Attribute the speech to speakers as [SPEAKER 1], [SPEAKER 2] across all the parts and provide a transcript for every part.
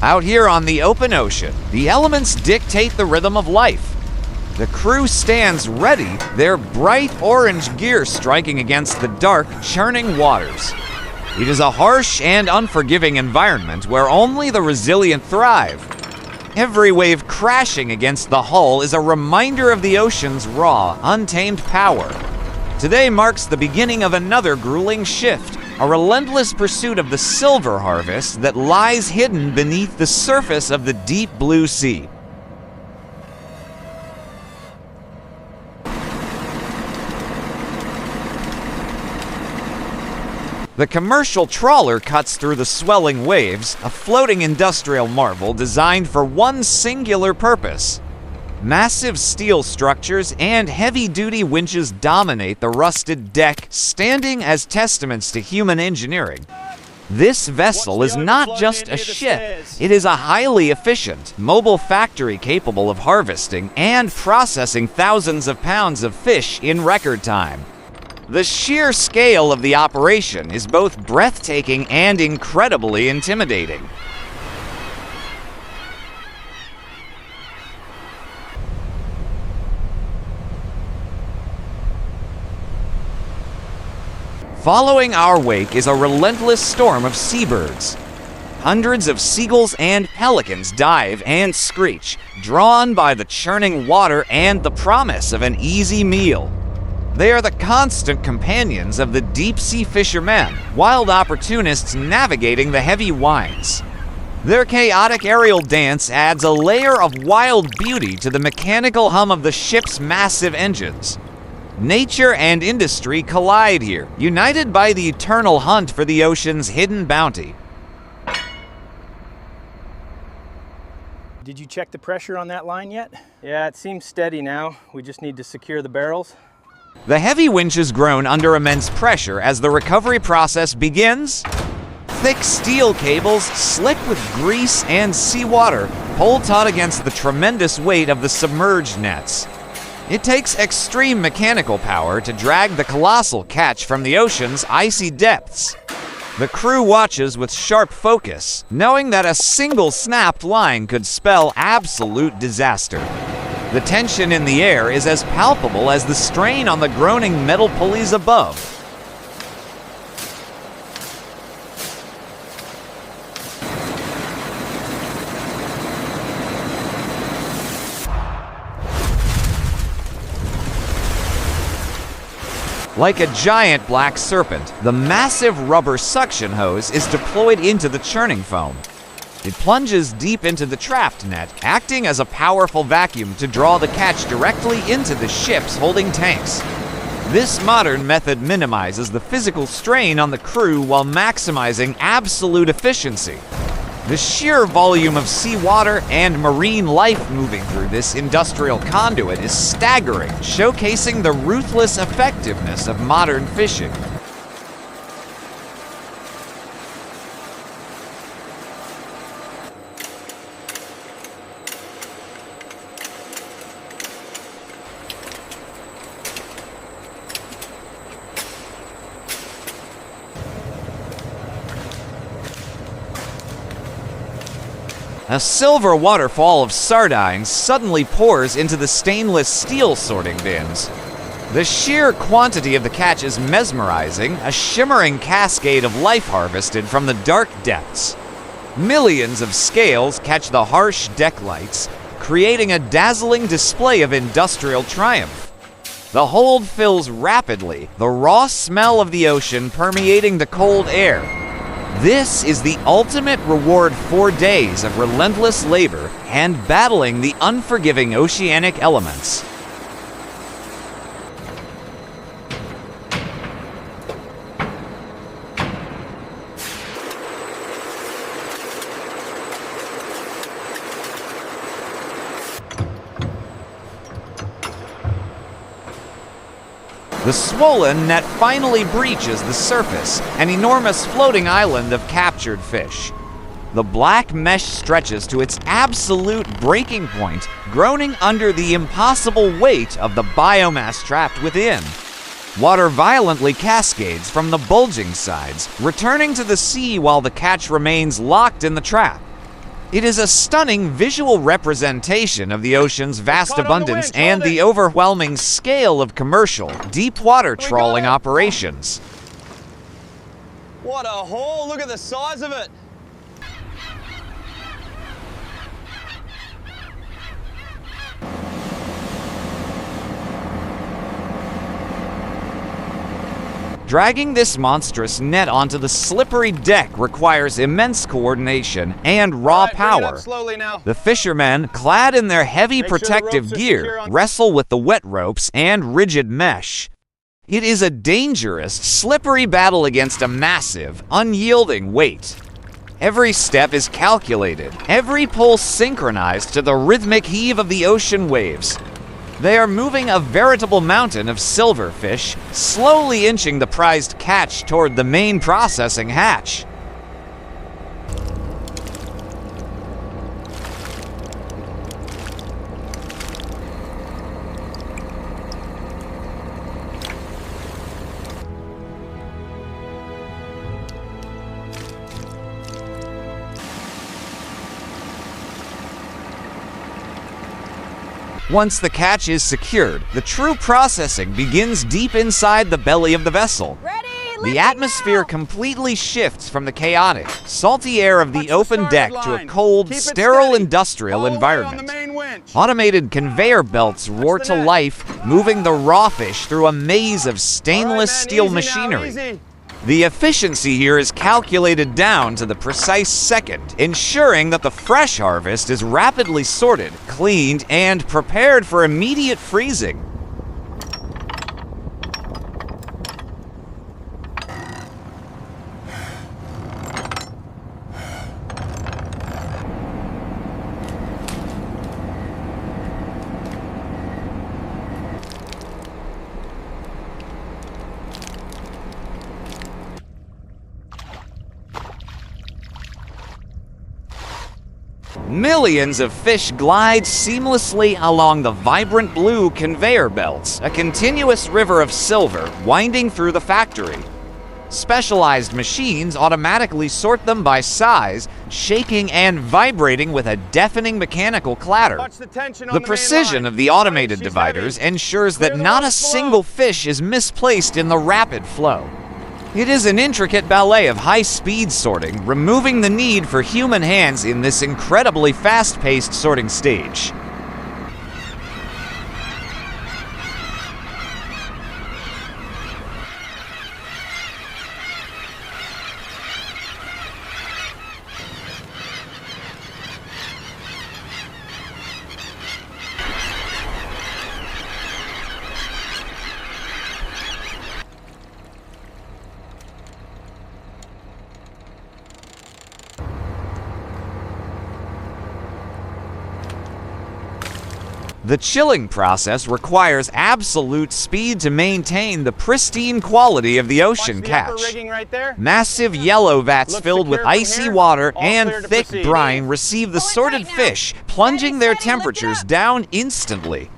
[SPEAKER 1] Out here on the open ocean, the elements dictate the rhythm of life. The crew stands ready, their bright orange gear striking against the dark, churning waters. It is a harsh and unforgiving environment where only the resilient thrive. Every wave crashing against the hull is a reminder of the ocean's raw, untamed power. Today marks the beginning of another grueling shift, a relentless pursuit of the silver harvest that lies hidden beneath the surface of the deep blue sea. The commercial trawler cuts through the swelling waves, a floating industrial marvel designed for one singular purpose. Massive steel structures and heavy-duty winches dominate the rusted deck, standing as testaments to human engineering. This vessel is not just a ship, it is a highly efficient, mobile factory capable of harvesting and processing thousands of pounds of fish in record time. The sheer scale of the operation is both breathtaking and incredibly intimidating. Following our wake is a relentless storm of seabirds. Hundreds of seagulls and pelicans dive and screech, drawn by the churning water and the promise of an easy meal. They are the constant companions of the deep-sea fishermen, wild opportunists navigating the heavy winds. Their chaotic aerial dance adds a layer of wild beauty to the mechanical hum of the ship's massive engines. Nature and industry collide here, united by the eternal hunt for the ocean's hidden bounty.
[SPEAKER 2] Did you check the pressure on that line yet? Yeah, it seems steady now. We just need to secure the barrels.
[SPEAKER 1] The heavy winches groan under immense pressure as the recovery process begins. Thick steel cables, slick with grease and seawater, pull taut against the tremendous weight of the submerged nets. It takes extreme mechanical power to drag the colossal catch from the ocean's icy depths. The crew watches with sharp focus, knowing that a single snapped line could spell absolute disaster. The tension in the air is as palpable as the strain on the groaning metal pulleys above. Like a giant black serpent, the massive rubber suction hose is deployed into the churning foam. It plunges deep into the trapped net, acting as a powerful vacuum to draw the catch directly into the ship's holding tanks. This modern method minimizes the physical strain on the crew while maximizing absolute efficiency. The sheer volume of seawater and marine life moving through this industrial conduit is staggering, showcasing the ruthless effectiveness of modern fishing. A silver waterfall of sardines suddenly pours into the stainless steel sorting bins. The sheer quantity of the catch is mesmerizing, a shimmering cascade of life harvested from the dark depths. Millions of scales catch the harsh deck lights, creating a dazzling display of industrial triumph. The hold fills rapidly, the raw smell of the ocean permeating the cold air. This is the ultimate reward for days of relentless labor and battling the unforgiving oceanic elements. The swollen net finally breaches the surface, an enormous floating island of captured fish. The black mesh stretches to its absolute breaking point, groaning under the impossible weight of the biomass trapped within. Water violently cascades from the bulging sides, returning to the sea while the catch remains locked in the trap. It is a stunning visual representation of the ocean's vast
[SPEAKER 2] caught on the
[SPEAKER 1] abundance
[SPEAKER 2] winch,
[SPEAKER 1] and
[SPEAKER 2] hold
[SPEAKER 1] the
[SPEAKER 2] it.
[SPEAKER 1] overwhelming scale of commercial, deep-water trawling
[SPEAKER 2] it.
[SPEAKER 1] operations.
[SPEAKER 3] What a haul, look at the size of it.
[SPEAKER 1] Dragging this monstrous net onto the slippery deck requires immense coordination and raw
[SPEAKER 2] All right, bring it up
[SPEAKER 1] power.
[SPEAKER 2] slowly now.
[SPEAKER 1] The fishermen, clad in their heavy
[SPEAKER 2] Make sure the
[SPEAKER 1] protective
[SPEAKER 2] ropes are
[SPEAKER 1] gear,
[SPEAKER 2] secure on-
[SPEAKER 1] wrestle with the wet ropes and rigid mesh. It is a dangerous, slippery battle against a massive, unyielding weight. Every step is calculated, every pull synchronized to the rhythmic heave of the ocean waves. They are moving a veritable mountain of silverfish, slowly inching the prized catch toward the main processing hatch. Once the catch is secured, the true processing begins deep inside the belly of the vessel. The atmosphere completely shifts from the chaotic, salty air of the open deck to a cold,
[SPEAKER 2] Keep it
[SPEAKER 1] sterile
[SPEAKER 2] steady.
[SPEAKER 1] industrial
[SPEAKER 2] All the way
[SPEAKER 1] environment.
[SPEAKER 2] on the main winch.
[SPEAKER 1] Automated conveyor belts roar
[SPEAKER 2] the
[SPEAKER 1] to
[SPEAKER 2] net?
[SPEAKER 1] life, moving the raw fish through a maze of stainless
[SPEAKER 2] All right, man,
[SPEAKER 1] steel
[SPEAKER 2] easy now,
[SPEAKER 1] machinery.
[SPEAKER 2] easy.
[SPEAKER 1] The efficiency here is calculated down to the precise second, ensuring that the fresh harvest is rapidly sorted, cleaned, and prepared for immediate freezing. Millions of fish glide seamlessly along the vibrant blue conveyor belts, a continuous river of silver winding through the factory. Specialized machines automatically sort them by size, shaking and vibrating with a deafening mechanical clatter.
[SPEAKER 2] Watch the tension on
[SPEAKER 1] The
[SPEAKER 2] the main
[SPEAKER 1] precision
[SPEAKER 2] line.
[SPEAKER 1] of the automated
[SPEAKER 2] She's
[SPEAKER 1] dividers
[SPEAKER 2] heavy.
[SPEAKER 1] ensures
[SPEAKER 2] Clear
[SPEAKER 1] that
[SPEAKER 2] the
[SPEAKER 1] not a
[SPEAKER 2] ropes below.
[SPEAKER 1] single fish is misplaced in the rapid flow. It is an intricate ballet of high-speed sorting, removing the need for human hands in this incredibly fast-paced sorting stage. The chilling process requires absolute speed to maintain the pristine quality of the ocean
[SPEAKER 2] Watch the upper
[SPEAKER 1] catch.
[SPEAKER 2] rigging right there.
[SPEAKER 1] Massive yellow vats
[SPEAKER 2] Look
[SPEAKER 1] filled with
[SPEAKER 2] secure from
[SPEAKER 1] icy
[SPEAKER 2] here.
[SPEAKER 1] water
[SPEAKER 2] All
[SPEAKER 1] and
[SPEAKER 2] clear to
[SPEAKER 1] thick
[SPEAKER 2] proceed.
[SPEAKER 1] brine receive the
[SPEAKER 4] Pull it
[SPEAKER 1] sorted
[SPEAKER 4] tight now.
[SPEAKER 1] fish, plunging their
[SPEAKER 4] Steady, lift it
[SPEAKER 1] temperatures
[SPEAKER 4] up.
[SPEAKER 1] down instantly.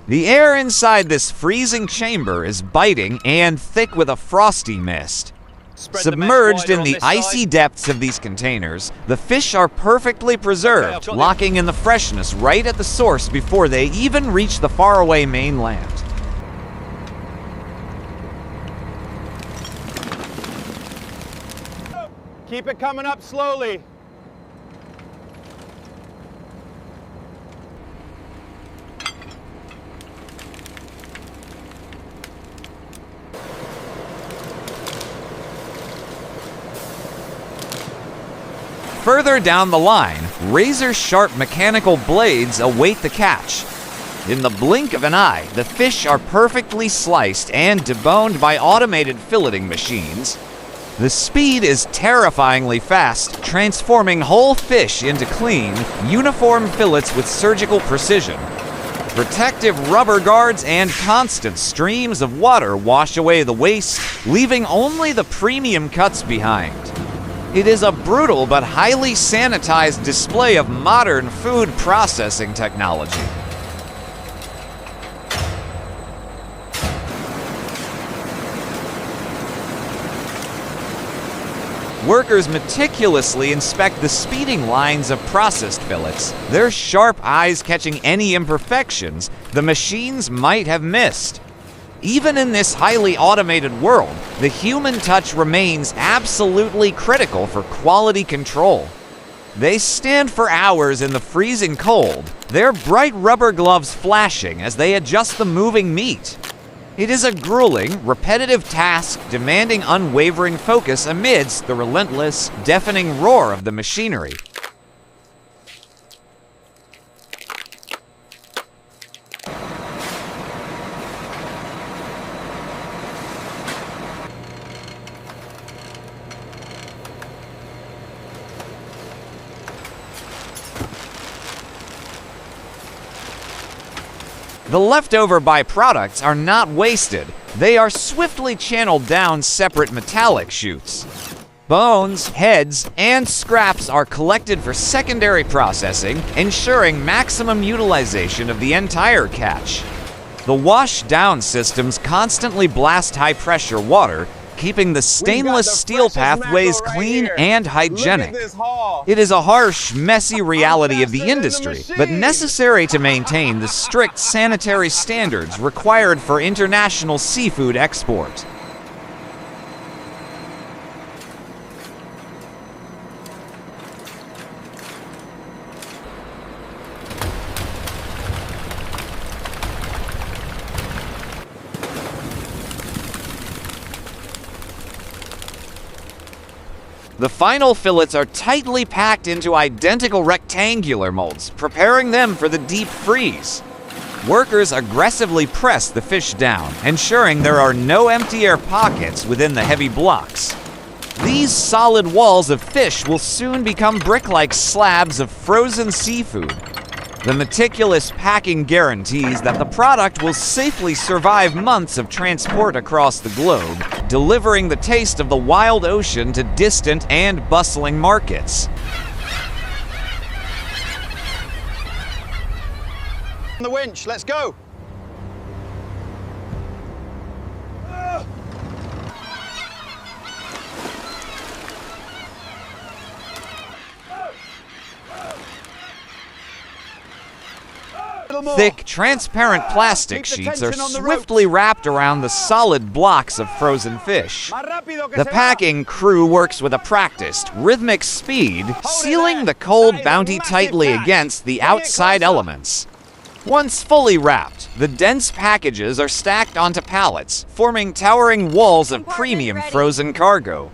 [SPEAKER 1] The air inside this freezing chamber is biting and thick with a frosty mist.
[SPEAKER 2] Spread the mesh
[SPEAKER 1] Submerged
[SPEAKER 2] wider
[SPEAKER 1] in
[SPEAKER 2] on
[SPEAKER 1] the
[SPEAKER 2] this
[SPEAKER 1] icy
[SPEAKER 2] side.
[SPEAKER 1] depths of these containers, the fish are perfectly preserved,
[SPEAKER 2] Okay, I'll-
[SPEAKER 1] locking in the freshness right at the source before they even reach the faraway mainland.
[SPEAKER 2] Keep it coming up slowly.
[SPEAKER 1] Further down the line, razor-sharp mechanical blades await the catch. In the blink of an eye, the fish are perfectly sliced and deboned by automated filleting machines. The speed is terrifyingly fast, transforming whole fish into clean, uniform fillets with surgical precision. Protective rubber guards and constant streams of water wash away the waste, leaving only the premium cuts behind. It is a brutal but highly sanitized display of modern food processing technology. Workers meticulously inspect the speeding lines of processed fillets, their sharp eyes catching any imperfections the machines might have missed. Even in this highly automated world, the human touch remains absolutely critical for quality control. They stand for hours in the freezing cold, their bright rubber gloves flashing as they adjust the moving meat. It is a grueling, repetitive task demanding unwavering focus amidst the relentless, deafening roar of the machinery. The leftover byproducts are not wasted. They are swiftly channeled down separate metallic chutes. Bones, heads, and scraps are collected for secondary processing, ensuring maximum utilization of the entire catch. The wash-down systems constantly blast high-pressure water, keeping the stainless steel pathways clean and hygienic. It is a harsh, messy reality of the industry, but necessary to maintain the strict sanitary standards required for international seafood export. The final fillets are tightly packed into identical rectangular molds, preparing them for the deep freeze. Workers aggressively press the fish down, ensuring there are no empty air pockets within the heavy blocks. These solid walls of fish will soon become brick-like slabs of frozen seafood. The meticulous packing guarantees that the product will safely survive months of transport across the globe, delivering the taste of the wild ocean to distant and bustling markets.
[SPEAKER 3] On the winch, let's go!
[SPEAKER 1] Thick, transparent plastic sheets are swiftly wrapped around the solid blocks of frozen fish. The packing crew works with a practiced, rhythmic speed, sealing the cold bounty tightly against the outside elements. Once fully wrapped, the dense packages are stacked onto pallets, forming towering walls of premium frozen cargo.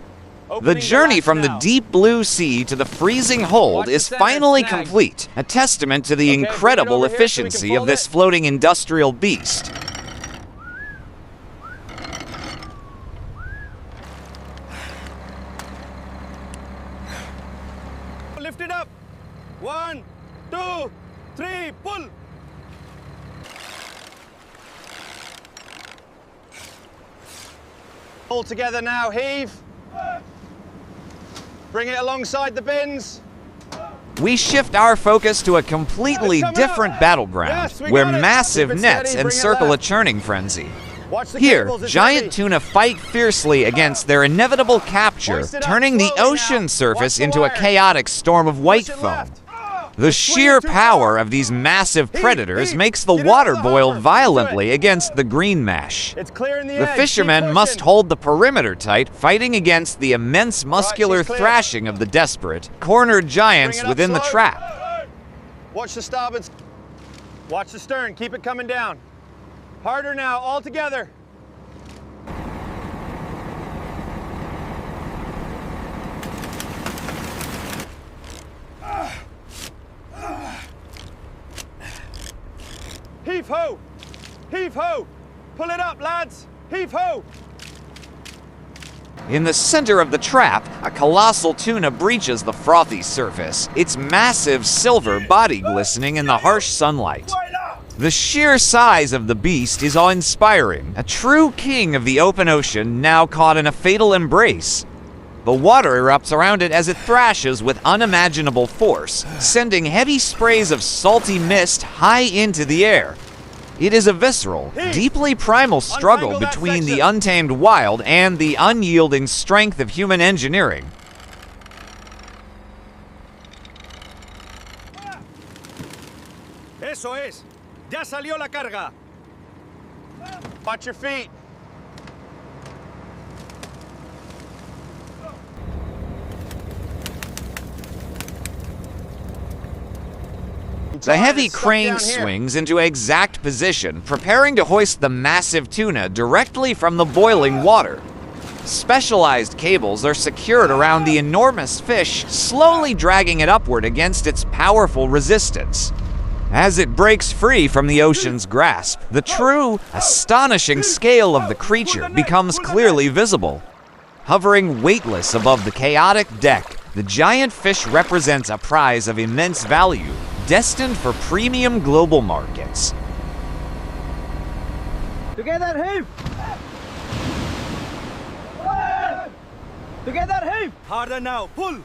[SPEAKER 1] The journey from the deep blue sea to the freezing hold is finally complete, a testament to the incredible efficiency of this floating industrial beast.
[SPEAKER 3] Lift it up! 1, 2, 3, pull! All together now, heave! Bring it alongside the bins.
[SPEAKER 1] We shift our focus to a completely different battleground, where massive nets encircle a churning frenzy. Here, giant tuna fight fiercely against their inevitable capture, turning the ocean surface into a chaotic storm of white foam. The sheer power of these massive predators makes the water boil violently against the green mesh. The fishermen must hold the perimeter tight, fighting against the immense muscular thrashing of the desperate, cornered giants within the trap.
[SPEAKER 3] Watch the starboard. Watch the stern. Keep it coming down. Harder now, all together. Heave ho! Heave ho! Pull it up, lads! Heave ho!
[SPEAKER 1] In the center of the trap, a colossal tuna breaches the frothy surface, its massive silver body glistening in the harsh sunlight. The sheer size of the beast is awe-inspiring, a true king of the open ocean now caught in a fatal embrace. The water erupts around it as it thrashes with unimaginable force, sending heavy sprays of salty mist high into the air. It is a visceral, deeply primal struggle between the untamed wild and the unyielding strength of human engineering.
[SPEAKER 4] Eso es. Ya salió la carga.
[SPEAKER 3] Watch your feet.
[SPEAKER 1] The heavy
[SPEAKER 3] Stuck
[SPEAKER 1] crane
[SPEAKER 3] down here.
[SPEAKER 1] swings into exact position, preparing to hoist the massive tuna directly from the boiling water. Specialized cables are secured around the enormous fish, slowly dragging it upward against its powerful resistance. As it breaks free from the ocean's grasp, the true, astonishing scale of the creature becomes clearly visible. Hovering weightless above the chaotic deck, the giant fish represents a prize of immense value, destined for premium global markets.
[SPEAKER 2] Together, heave! Together, heave!
[SPEAKER 4] Harder now. Pull.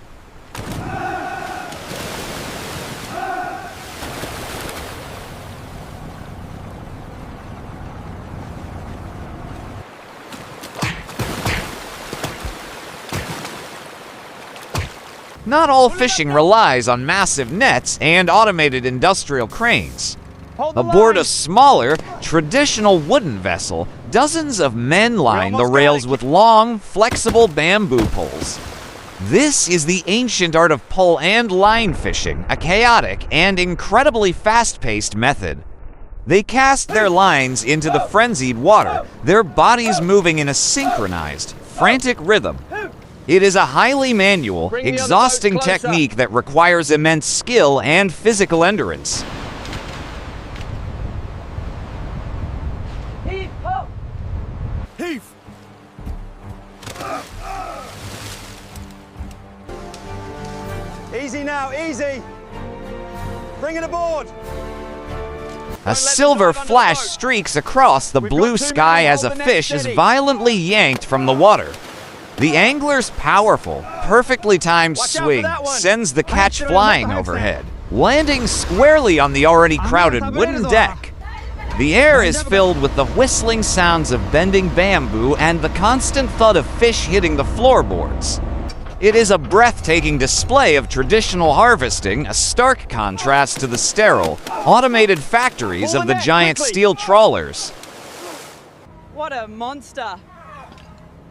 [SPEAKER 1] Not all fishing relies on massive nets and automated industrial cranes.
[SPEAKER 3] Hold the
[SPEAKER 1] Aboard a
[SPEAKER 3] line.
[SPEAKER 1] smaller, traditional wooden vessel, dozens of men line the
[SPEAKER 3] almost got
[SPEAKER 1] rails
[SPEAKER 3] it.
[SPEAKER 1] with long, flexible bamboo poles. This is the ancient art of pole and line fishing, a chaotic and incredibly fast-paced method. They cast their lines into the frenzied water, their bodies moving in a synchronized, frantic rhythm. It is a highly manual,
[SPEAKER 3] Bring the other boat
[SPEAKER 1] exhausting
[SPEAKER 3] closer.
[SPEAKER 1] technique that requires immense skill and physical endurance.
[SPEAKER 2] Heave! Up!
[SPEAKER 4] Heave.
[SPEAKER 3] Easy now, easy. Bring it aboard.
[SPEAKER 1] A silver flash streaks across the blue sky as a fish is violently yanked from the water. The angler's powerful, perfectly timed
[SPEAKER 3] Watch out for
[SPEAKER 1] swing
[SPEAKER 3] that one.
[SPEAKER 1] sends the catch flying overhead, landing squarely on the already crowded wooden deck. The air is filled with the whistling sounds of bending bamboo and the constant thud of fish hitting the floorboards. It is a breathtaking display of traditional harvesting, a stark contrast to the sterile, automated factories
[SPEAKER 3] Pull
[SPEAKER 1] of
[SPEAKER 3] the
[SPEAKER 1] the
[SPEAKER 3] net,
[SPEAKER 1] giant
[SPEAKER 3] quickly.
[SPEAKER 1] steel trawlers.
[SPEAKER 5] What a monster.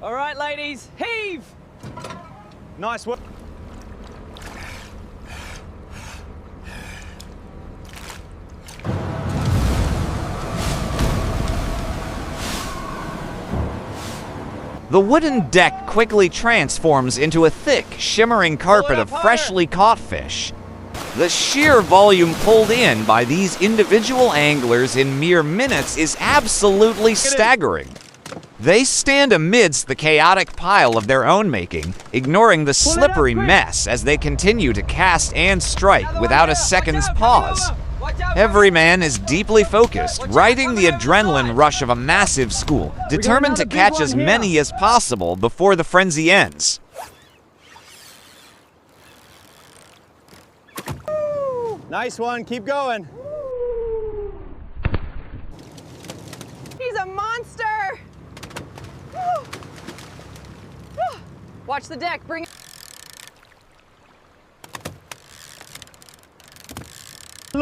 [SPEAKER 5] All right, ladies, heave!
[SPEAKER 3] Nice work.
[SPEAKER 1] The wooden deck quickly transforms into a thick, shimmering carpet of freshly caught fish. The sheer volume pulled in by these individual anglers in mere minutes is absolutely staggering. They stand amidst the chaotic pile of their own making, ignoring the slippery mess as they continue to cast and strike without a second's pause. Every man is deeply focused, riding the adrenaline rush of a massive school, determined to catch as many as possible before the frenzy ends.
[SPEAKER 3] Nice one, keep going.
[SPEAKER 5] He's a monster! Woo. Woo. Watch the deck, bring it.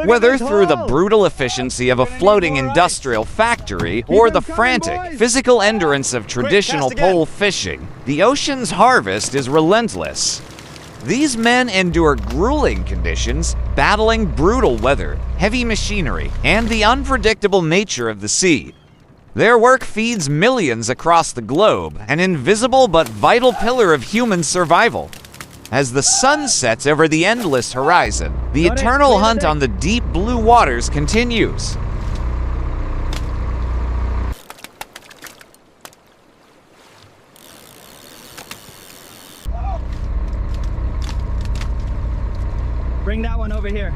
[SPEAKER 1] Whether through the brutal efficiency of a floating industrial factory or the frantic, physical endurance of traditional
[SPEAKER 3] cast again.
[SPEAKER 1] pole fishing, the ocean's harvest is relentless. These men endure grueling conditions, battling brutal weather, heavy machinery, and the unpredictable nature of the sea. Their work feeds millions across the globe, an invisible but vital pillar of human survival. As the sun sets over the endless horizon, the eternal hunt on the deep blue waters continues.
[SPEAKER 2] Bring that one over here.